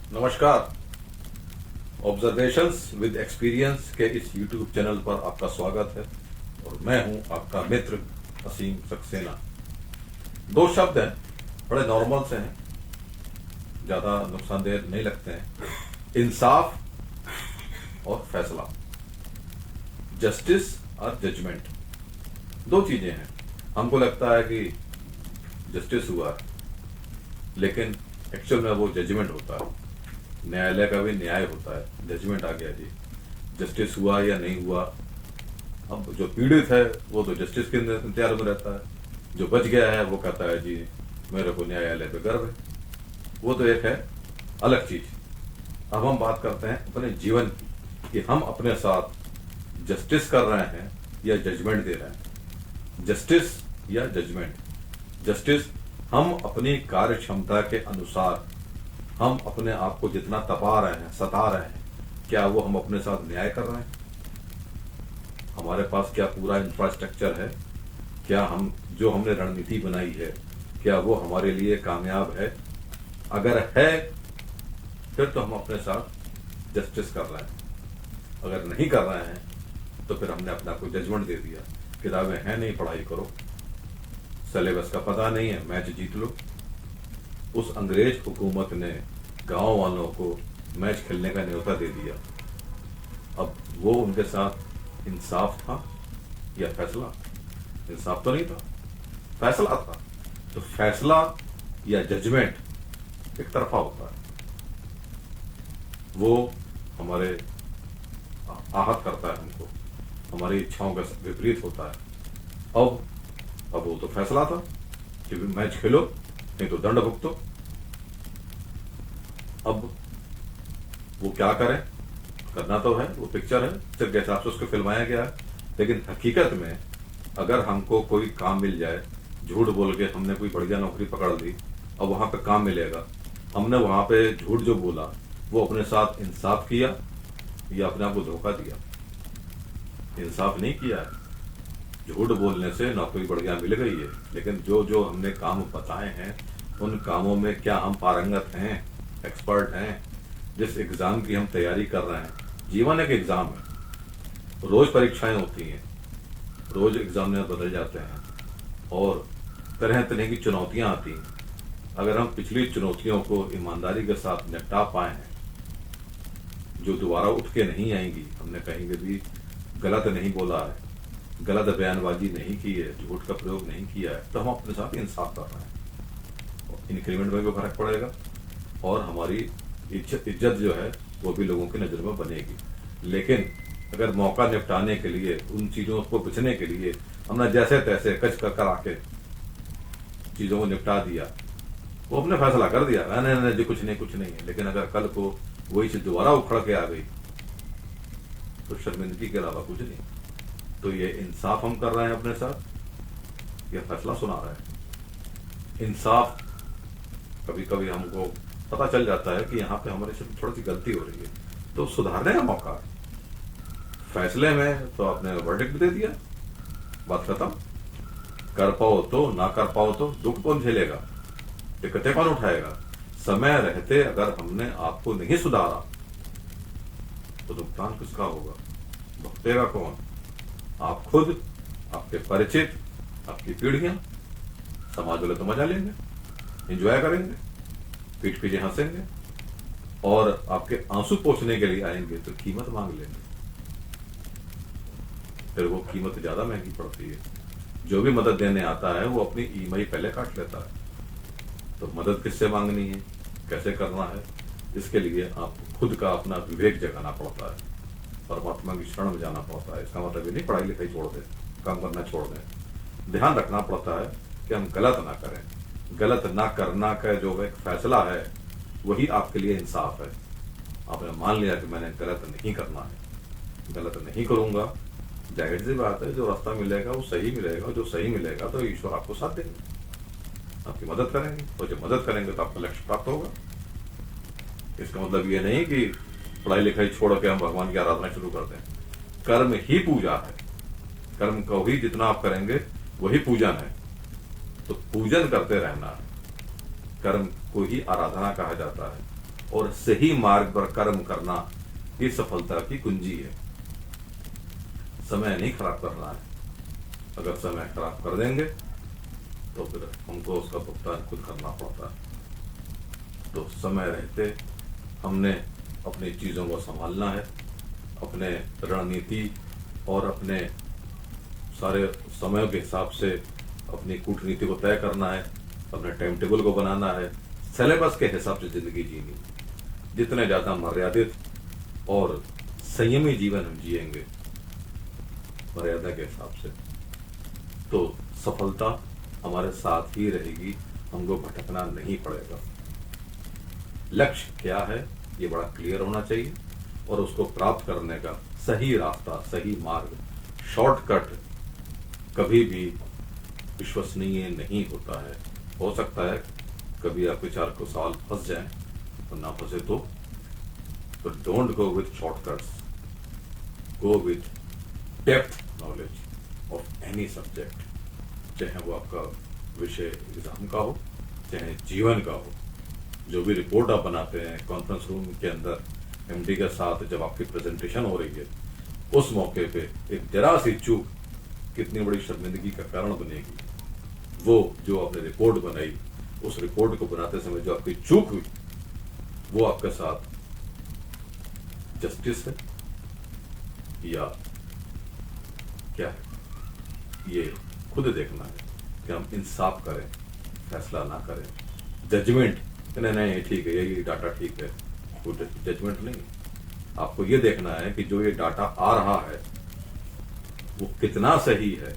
नमस्कार। Observations with experience के इस YouTube चैनल पर आपका स्वागत है और मैं हूं आपका मित्र असीम सक्सेना। दो शब्द हैं, बड़े नॉर्मल से हैं, ज्यादा नुकसानदेह नहीं लगते हैं। इंसाफ और फैसला, जस्टिस और जजमेंट, दो चीजें हैं। हमको लगता है कि जस्टिस हुआ है, लेकिन एक्चुअल में वो जजमेंट होता है। न्यायालय का भी न्याय होता है, जजमेंट आ गया जी, जस्टिस हुआ या नहीं हुआ। अब जो पीड़ित है वो तो जस्टिस के इंतजार में रहता है, जो बच गया है वो कहता है जी मेरे को न्यायालय पे गर्व है। वो तो एक है अलग चीज। अब हम बात करते हैं अपने जीवन की कि हम अपने साथ जस्टिस कर रहे हैं या जजमेंट दे रहे हैं। जस्टिस या जजमेंट। जस्टिस, हम अपनी कार्य क्षमता के अनुसार हम अपने आप को जितना तपा रहे हैं, सता रहे हैं, क्या वो हम अपने साथ न्याय कर रहे हैं? हमारे पास क्या पूरा इंफ्रास्ट्रक्चर है? क्या हम जो हमने रणनीति बनाई है, क्या वो हमारे लिए कामयाब है? अगर है फिर तो हम अपने साथ जस्टिस कर रहे हैं। अगर नहीं कर रहे हैं तो फिर हमने अपना को जजमेंट दे दिया, किताबें हैं नहीं, पढ़ाई करो, सिलेबस का पता नहीं है, मैच जीत लो। उस अंग्रेज हुकूमत ने गांव वालों को मैच खेलने का न्योता दे दिया। अब वो उनके साथ इंसाफ था या फैसला? इंसाफ तो नहीं था, फैसला था। तो फैसला या जजमेंट एक तरफा होता है, वो हमारे आहत करता है हमको, हमारी इच्छाओं का विपरीत होता है। अब वो तो फैसला था कि मैच खेलो नहीं तो दंड भुगतो। अब वो क्या करें, करना तो है, वो पिक्चर है, सिर्फ के हिसाब से उसको फिल्माया गया है। लेकिन हकीकत में अगर हमको कोई काम मिल जाए, झूठ बोल के हमने कोई बढ़िया नौकरी पकड़ ली, अब वहां पे काम मिलेगा, हमने वहां पे झूठ जो बोला वो अपने साथ इंसाफ किया या अपने आप को धोखा दिया? इंसाफ नहीं किया है। झूठ बोलने से नौकरी बढ़िया मिल गई है, लेकिन जो जो हमने काम बताए हैं उन कामों में क्या हम पारंगत हैं, एक्सपर्ट हैं? जिस एग्जाम की हम तैयारी कर रहे हैं, जीवन एक एग्जाम है, रोज परीक्षाएं होती हैं, रोज एग्जामिनर बदल जाते हैं और तरह तरह की चुनौतियां आती हैं। अगर हम पिछली चुनौतियों को ईमानदारी के साथ निपटा पाए हैं, जो दोबारा उठ के नहीं आएंगी, हमने कहीं भी गलत नहीं बोला है, गलत बयानबाजी नहीं की है, झूठ का प्रयोग नहीं किया है, तो हम अपने साथ इंसाफ कर रहे हैं। इंक्रीमेंट में भी फर्क पड़ेगा और हमारी इज्जत जो है वो भी लोगों की नजर में बनेगी। लेकिन अगर मौका निपटाने के लिए, उन चीजों को बचने के लिए हमने जैसे तैसे कच कर करा के चीजों को निपटा दिया, वो अपने फैसला कर दिया, नहीं जी कुछ नहीं है, लेकिन अगर कल को वही चीज दोबारा उखड़ के आ गई तो शर्मिंदगी के अलावा कुछ नहीं। तो ये इंसाफ हम कर रहे हैं अपने साथ या फैसला सुना रहे हैं? इंसाफ, कभी कभी हमको पता चल जाता है कि यहाँ पे हमारे से थोड़ी सी गलती हो रही है, तो सुधारने का मौका है। फैसले में तो आपने वर्डिक्ट दे दिया, बात खत्म। कर पाओ तो, ना कर पाओ तो, दुख कौन झेलेगा, दिक्कतें कौन उठाएगा? समय रहते अगर हमने आपको नहीं सुधारा तो नुकसान किसका होगा, भुगतेगा कौन? आप खुद, आपके परिचित, आपकी पीढ़ियां। समाज वाले तो मजा लेंगे, एंजॉय करेंगे, पीठ पीछे हंसेंगे और आपके आंसू पोंछने के लिए आएंगे तो कीमत मांग लेंगे। फिर वो कीमत ज्यादा महंगी पड़ती है। जो भी मदद देने आता है वो अपनी ईएमआई पहले काट लेता है। तो मदद किससे मांगनी है, कैसे करना है, इसके लिए आपको खुद का अपना विवेक जगाना पड़ता है, परमात्मा की शरण में जाना पड़ता है। इसका मतलब ये नहीं पढ़ाई लिखाई छोड़ दें, काम करना छोड़ दें। ध्यान रखना पड़ता है कि हम गलत ना करें। गलत ना करना का जो एक फैसला है वही आपके लिए इंसाफ है। आपने मान लिया कि मैंने गलत नहीं करना है, गलत नहीं करूंगा, जाहिर सी बात है जो रास्ता मिलेगा वो सही मिलेगा, जो सही मिलेगा तो ईश्वर आपको साथ देंगे, आपकी मदद करेंगे, और जब मदद करेंगे तो आपका लक्ष्य प्राप्त होगा। इसका मतलब ये नहीं कि पढ़ाई लिखाई छोड़ के हम भगवान की आराधना शुरू कर दें। कर्म ही पूजा है, कर्म को ही जितना आप करेंगे वही पूजन है। तो पूजन करते रहना, कर्म को ही आराधना कहा जाता है। और सही मार्ग पर कर्म करना ये सफलता की कुंजी है। समय नहीं खराब करना है। अगर समय खराब कर देंगे तो फिर हमको उसका भुगतान खुद करना पड़ता है। तो समय रहते हमने अपनी चीजों को संभालना है, अपने रणनीति और अपने सारे समयों के हिसाब से अपनी कूटनीति को तय करना है, अपने टाइम टेबल को बनाना है, सिलेबस के हिसाब से जिंदगी जीनी। जितने ज्यादा मर्यादित और संयमी जीवन हम जिएंगे मर्यादा के हिसाब से, तो सफलता हमारे साथ ही रहेगी, हमको भटकना नहीं पड़ेगा। लक्ष्य क्या है ये बड़ा क्लियर होना चाहिए और उसको प्राप्त करने का सही रास्ता, सही मार्ग, शॉर्टकट कभी भी विश्वसनीय नहीं होता है। हो सकता है कभी आप 4 साल फंस जाएं और ना फंसे तो don't go with shortcuts, go with depth knowledge of any subject, चाहे वो आपका विषय एग्जाम का हो, चाहे जीवन का हो। जो भी रिपोर्ट आप बनाते हैं कॉन्फ्रेंस रूम के अंदर एमडी के साथ जब आपकी प्रेजेंटेशन हो रही है, उस मौके पे एक जरा सी चूक कितनी बड़ी शर्मिंदगी का कारण बनेगी। वो जो आपने रिपोर्ट बनाई, उस रिपोर्ट को बनाते समय जो आपकी चूक हुई, वो आपके साथ जस्टिस है या क्या है, ये खुद देखना है कि हम इंसाफ करें, फैसला ना करें। जजमेंट नहीं नहीं ठीक है, यही डाटा ठीक है, कोई जजमेंट नहीं। आपको ये देखना है कि जो ये डाटा आ रहा है वो कितना सही है।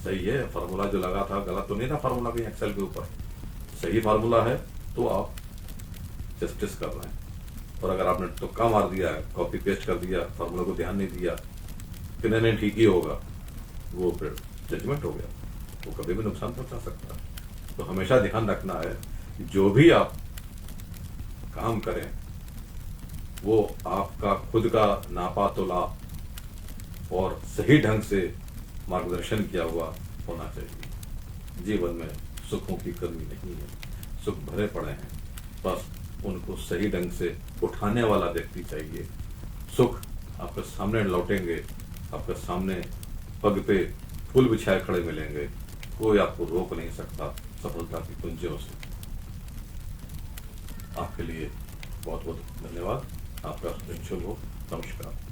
सही है, फार्मूला जो लगा था गलत तो नहीं था, फार्मूला भी एक्सेल के ऊपर सही फार्मूला है तो आप जस्टिस कर रहे हैं। और अगर आपने तुक्का मार दिया, कॉपी पेस्ट कर दिया, फार्मूला को ध्यान नहीं दिया कि नहीं ठीक ही होगा, वो फिर जजमेंट हो गया, वो कभी भी नुकसान पहुंचा सकता है। तो हमेशा ध्यान रखना है कि जो भी आप काम करें वो आपका खुद का नापा तोला और सही ढंग से मार्गदर्शन किया हुआ होना चाहिए। जीवन में सुखों की कमी नहीं है, सुख भरे पड़े हैं, बस उनको सही ढंग से उठाने वाला व्यक्ति चाहिए। सुख आपके सामने लौटेंगे, आपके सामने पग पे फूल बिछाए खड़े मिलेंगे, कोई आपको रोक नहीं सकता सफलता की कुंजियों से। आपके लिए बहुत बहुत धन्यवाद। आपका दिन शुभ हो। नमस्कार।